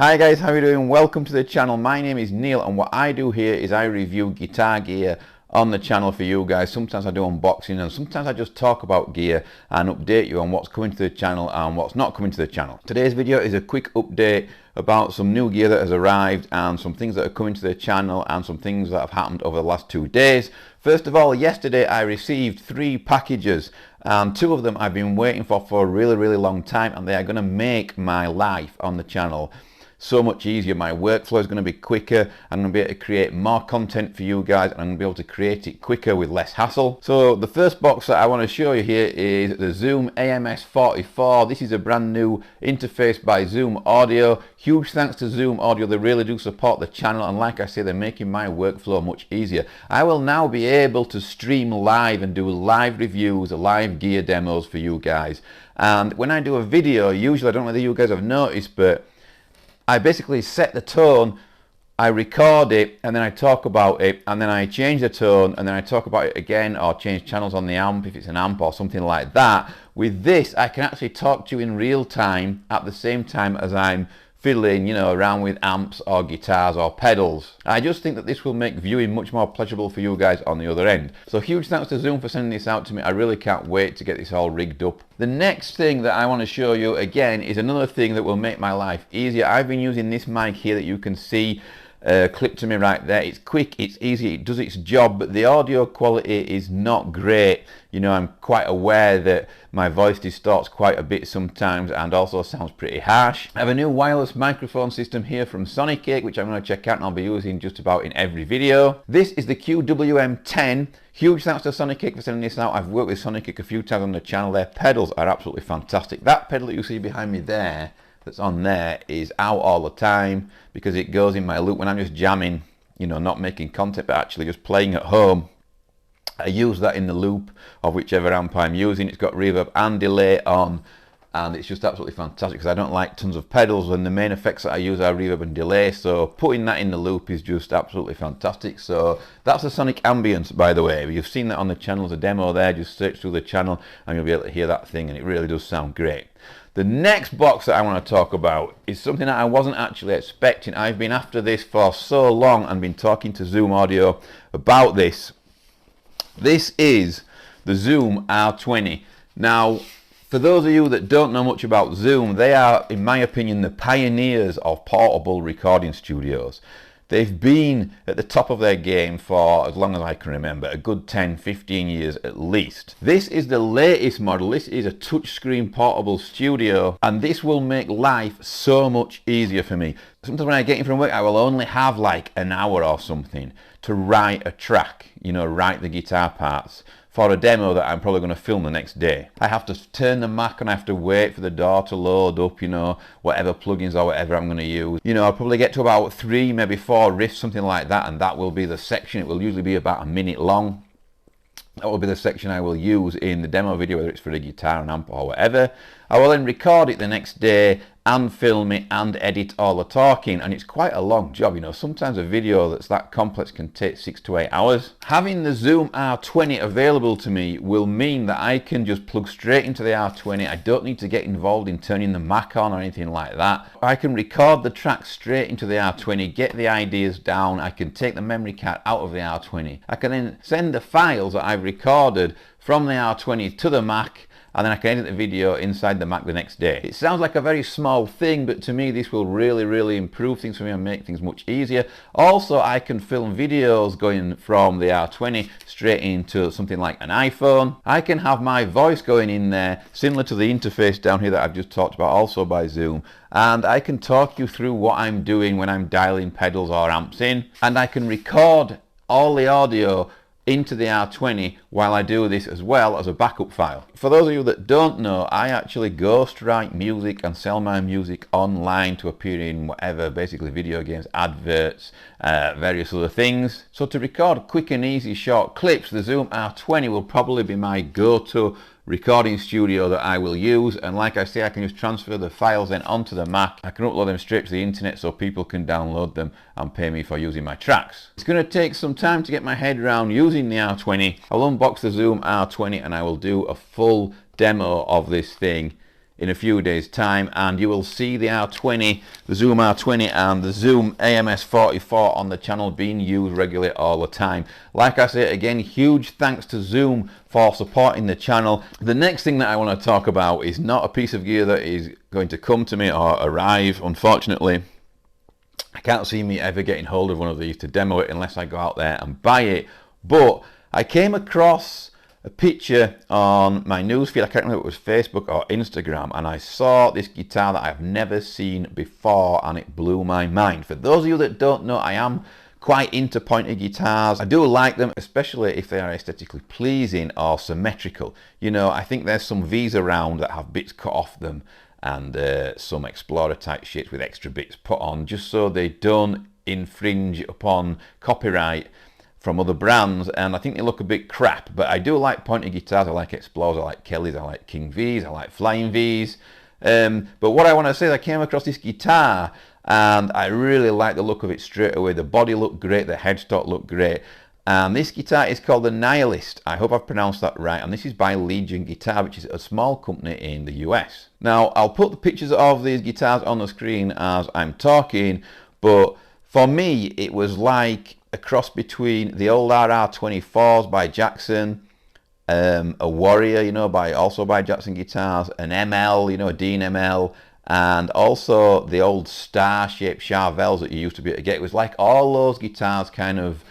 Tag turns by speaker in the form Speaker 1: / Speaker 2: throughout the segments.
Speaker 1: Hi guys, how are you doing? Welcome to the channel. My name is Neil and what I do here is I review guitar gear on the channel for you guys. Sometimes I do unboxing and sometimes I just talk about gear and update you on what's coming to the channel and what's not coming to the channel. Today's video is a quick update about some new gear that has arrived and some things that are coming to the channel and some things that have happened over the last 2 days. First of all, yesterday I received 3 packages and 2 of them I've been waiting for a really long time, and they are going to make my life on the channel so much easier. My workflow is going to be quicker. I'm going to be able to create more content for you guys and I'm going to be able to create it quicker with less hassle. So the first box that I want to show you here is the Zoom AMS44. This is a brand new interface by Zoom Audio. Huge thanks to Zoom Audio. They really do support the channel, and like I say, they're making my workflow much easier. I will now be able to stream live and do live reviews, live gear demos for you guys. And when I do a video, usually, I don't know whether you guys have noticed, but I basically set the tone, I record it, and then I talk about it, and then I change the tone, and then I talk about it again, or change channels on the amp if it's an amp or something like that. With this, I can actually talk to you in real time at the same time as I'm fiddling, around with amps or guitars or pedals. I just think that this will make viewing much more pleasurable for you guys on the other end. So huge thanks to Zoom for sending this out to me. I really can't wait to get this all rigged up. The next thing that I want to show you again is another thing that will make my life easier. I've been using this mic here that you can see clipped to me right there. It's quick, it's easy, it does its job, but the audio quality is not great. I'm quite aware that my voice distorts quite a bit sometimes and also sounds pretty harsh. I have a new wireless microphone system here from Sonicake, which I'm going to check out and I'll be using just about in every video. This is the QWM10. Huge thanks to Sonicake for sending this out. I've worked with Sonicake a few times on the channel. Their pedals are absolutely fantastic. That pedal that you see behind me there, that's on there, is out all the time because it goes in my loop when I'm just jamming, not making content but actually just playing at home. I use that in the loop of whichever amp I'm using. It's got reverb and delay on, and it's just absolutely fantastic because I don't like tons of pedals and the main effects that I use are reverb and delay, so putting that in the loop is just absolutely fantastic. So that's the Sonic Ambience, by the way. You've seen that on the channel as a demo there. Just search through the channel and you'll be able to hear that thing, and it really does sound great. The next box that I want to talk about is something that I wasn't actually expecting. I've been after this for so long and been talking to Zoom Audio about this. This is the Zoom R20. Now, for those of you that don't know much about Zoom, they are, in my opinion, the pioneers of portable recording studios. They've been at the top of their game for as long as I can remember, a good 10-15 years at least. This is the latest model. This is a touchscreen portable studio, and this will make life so much easier for me. Sometimes when I get in from work, I will only have like an hour or something to write a track, write the guitar parts for a demo that I'm probably going to film the next day. I have to turn the Mac and I have to wait for the DAW to load up, whatever plugins or whatever I'm going to use. I'll probably get to about 3, maybe 4 riffs, something like that, and that will be the section. It will usually be about a minute long. That will be the section I will use in the demo video, whether it's for a guitar, an amp or whatever. I will then record it the next day and film it and edit all the talking, and it's quite a long job. Sometimes a video that's that complex can take 6 to 8 hours. Having the Zoom R20 available to me will mean that I can just plug straight into the R20. I don't need to get involved in turning the Mac on or anything like that. I can record the tracks straight into the R20, get the ideas down. I can take the memory card out of the R20. I can then send the files that I've recorded from the R20 to the Mac, and then I can edit the video inside the Mac the next day. It sounds like a very small thing, but to me this will really improve things for me and make things much easier. Also, I can film videos going from the R20 straight into something like an iPhone. I can have my voice going in there, similar to the interface down here that I've just talked about, also by Zoom. And I can talk you through what I'm doing when I'm dialing pedals or amps in. And I can record all the audio into the R20 while I do this as well as a backup file. For those of you that don't know, I actually ghostwrite music and sell my music online to appear in whatever, basically video games, adverts, various other things. So to record quick and easy short clips, the Zoom R20 will probably be my go-to recording studio that I will use, and like I say, I can just transfer the files then onto the Mac. I can upload them straight to the internet so people can download them and pay me for using my tracks. It's going to take some time to get my head around using the R20. I'll unbox the Zoom R20 and I will do a full demo of this thing in a few days time, and you will see the R20, the Zoom R20 and the Zoom AMS44 on the channel being used regularly all the time. Like I say again, huge thanks to Zoom for supporting the channel. The next thing that I want to talk about is not a piece of gear that is going to come to me or arrive, unfortunately. I can't see me ever getting hold of one of these to demo it unless I go out there and buy it. But I came across a picture on my newsfeed, I can't remember if it was Facebook or Instagram, and I saw this guitar that I've never seen before, and it blew my mind. For those of you that don't know, I am quite into pointed guitars. I do like them, especially if they are aesthetically pleasing or symmetrical. You know, I think there's some V's around that have bits cut off them, and some Explorer type shits with extra bits put on, just so they don't infringe upon copyright from other brands, and I think they look a bit crap. But I do like pointed guitars. I like Explorers, I like Kellys, I like King V's, I like Flying V's. But what I want to say is I came across this guitar and I really like the look of it straight away. The body looked great, the headstock looked great. And this guitar is called the Nihilist. I hope I've pronounced that right. And this is by Legion Guitar, which is a small company in the US. Now, I'll put the pictures of these guitars on the screen as I'm talking, but for me, it was like a cross between the old RR24s by Jackson, a Warrior, you know, also by Jackson Guitars, an ML, you know, a Dean ML, and also the old star-shaped Charvels that you used to be able to get. It was like all those guitars kind of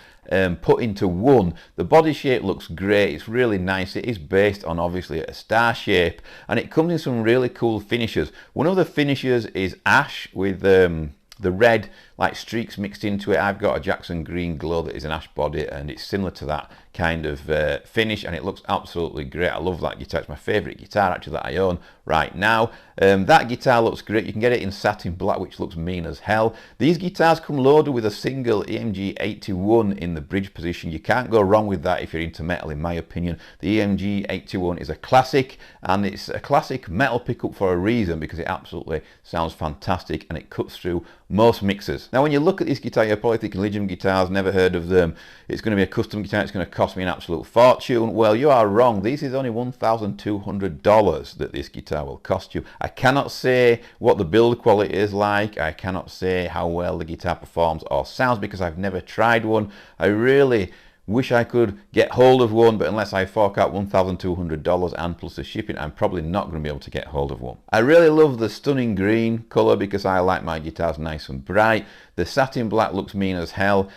Speaker 1: put into one. The body shape looks great, it's really nice. It is based on obviously a star shape, and it comes in some really cool finishes. One of the finishes is ash with the red like streaks mixed into it. I've got a Jackson Green Glow that is an ash body, and it's similar to that kind of finish, and it looks absolutely great. I love that guitar. It's my favourite guitar actually that I own right now. That guitar looks great. You can get it in satin black, which looks mean as hell. These guitars come loaded with a single EMG 81 in the bridge position. You can't go wrong with that if you're into metal, in my opinion. The EMG 81 is a classic, and it's a classic metal pickup for a reason, because it absolutely sounds fantastic and it cuts through most mixers. Now, when you look at this guitar, you're probably thinking Legion Guitars, never heard of them. It's going to be a custom guitar, it's going to cost me an absolute fortune. Well, you are wrong. This is only $1,200 that this guitar will cost you. I cannot say what the build quality is like. I cannot say how well the guitar performs or sounds, because I've never tried one. I really wish I could get hold of one, but unless I fork out $1,200 and plus the shipping, I'm probably not going to be able to get hold of one. I really love the stunning green colour, because I like my guitars nice and bright. The satin black looks mean as hell.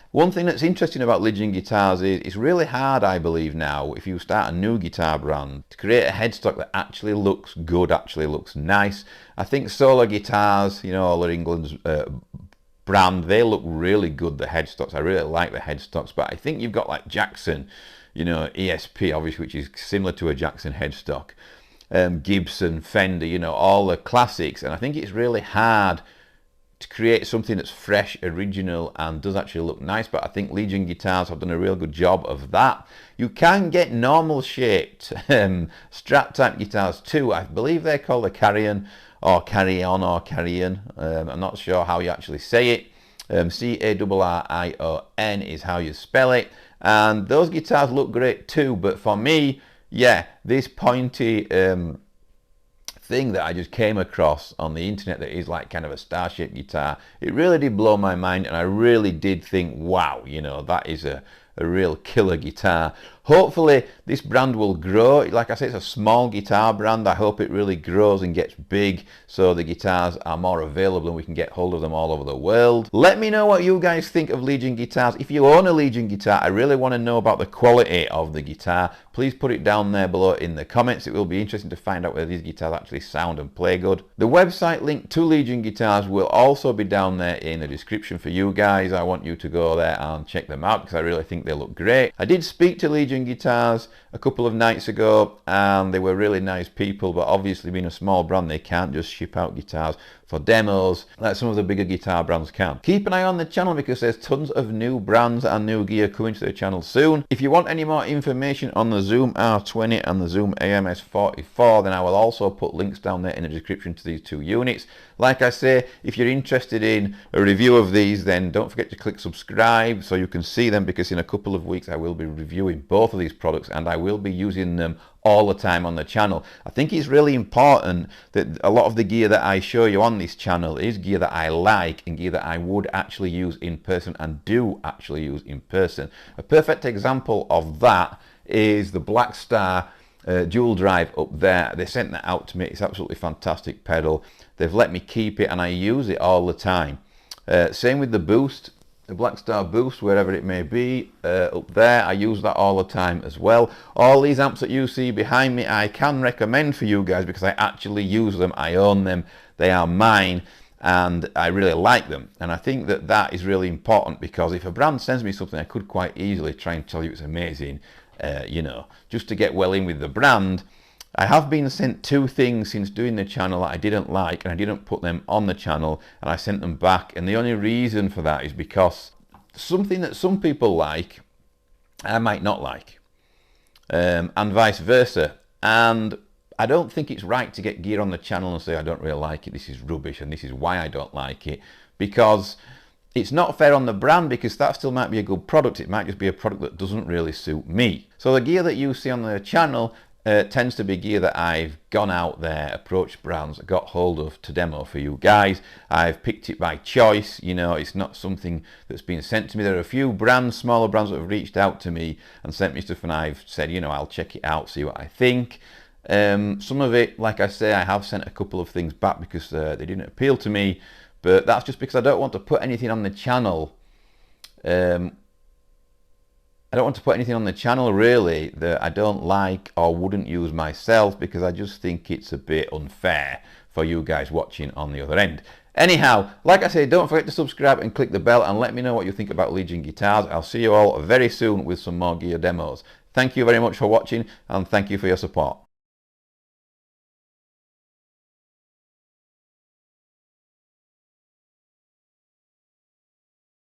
Speaker 1: One thing that's interesting about Legion guitars is it's really hard, I believe now, if you start a new guitar brand, to create a headstock that actually looks good, actually looks nice. I think Solar Guitars, you know, all England's brand, they look really good, the headstocks. I really like the headstocks, but I think you've got like Jackson, you know, ESP obviously, which is similar to a Jackson headstock, Gibson, Fender, you know, all the classics, and I think it's really hard to create something that's fresh, original, and does actually look nice. But I think Legion Guitars have done a real good job of that. You can get normal shaped Strat type guitars too. I believe they're called a Carrion or Carrion or Carrion. I'm not sure how you actually say it. C-A-R-R-I-O-N is how you spell it. And those guitars look great too. But for me, yeah, this pointy thing that I just came across on the internet that is like kind of a star-shaped guitar, it really did blow my mind, and I really did think, wow, you know, that is a real killer guitar. Hopefully this brand will grow. Like I say, it's a small guitar brand. I hope it really grows and gets big so the guitars are more available and we can get hold of them all over the world. Let me know what you guys think of Legion guitars. If you own a Legion guitar, I really want to know about the quality of the guitar. Please put it down there below in the comments. It will be interesting to find out whether these guitars actually sound and play good. The website link to Legion guitars will also be down there in the description for you guys. I want you to go there and check them out because I really think they look great. I did speak to Legion guitars a couple of nights ago and they were really nice people, but obviously being a small brand they can't just ship out guitars for demos like some of the bigger guitar brands can. Keep an eye on the channel because there's tons of new brands and new gear coming to the channel soon. If you want any more information on the Zoom R20 and the Zoom AMS44, then I will also put links down there in the description to these two units. Like I say, if you're interested in a review of these, then don't forget to click subscribe so you can see them, because in a couple of weeks I will be reviewing both both of these products, and I will be using them all the time on the channel. I think it's really important that a lot of the gear that I show you on this channel is gear that I like and gear that I would actually use in person and do actually use in person. A perfect example of that is the Black Star dual drive up there. They sent that out to me. It's absolutely fantastic pedal. They've let me keep it and I use it all the time. Same with the Boost, the Black Star Boost, wherever it may be, up there. I use that all the time as well. All these amps that you see behind me, I can recommend for you guys because I actually use them. I own them. They are mine and I really like them. And I think that that is really important, because if a brand sends me something, I could quite easily try and tell you it's amazing, you know, just to get well in with the brand. I have been sent 2 things since doing the channel that I didn't like, and I didn't put them on the channel, and I sent them back. And the only reason for that is because something that some people like, I might not like, and vice versa. And I don't think it's right to get gear on the channel and say I don't really like it, this is rubbish, and this is why I don't like it, because it's not fair on the brand, because that still might be a good product. It might just be a product that doesn't really suit me. So the gear that you see on the channel tends to be gear that I've gone out there, approached brands, got hold of to demo for you guys. I've picked it by choice, you know, it's not something that's been sent to me. There are a few brands, smaller brands, that have reached out to me and sent me stuff, and I've said, you know, I'll check it out, see what I think. Some of it, like I say, I have sent a couple of things back because they didn't appeal to me, but that's just because I don't want to put anything on the channel. I don't want to put anything on the channel really that I don't like or wouldn't use myself, because I just think it's a bit unfair for you guys watching on the other end. Anyhow, like I say, don't forget to subscribe and click the bell and let me know what you think about Legion guitars. I'll see you all very soon with some more gear demos. Thank you very much for watching, and thank you for your support.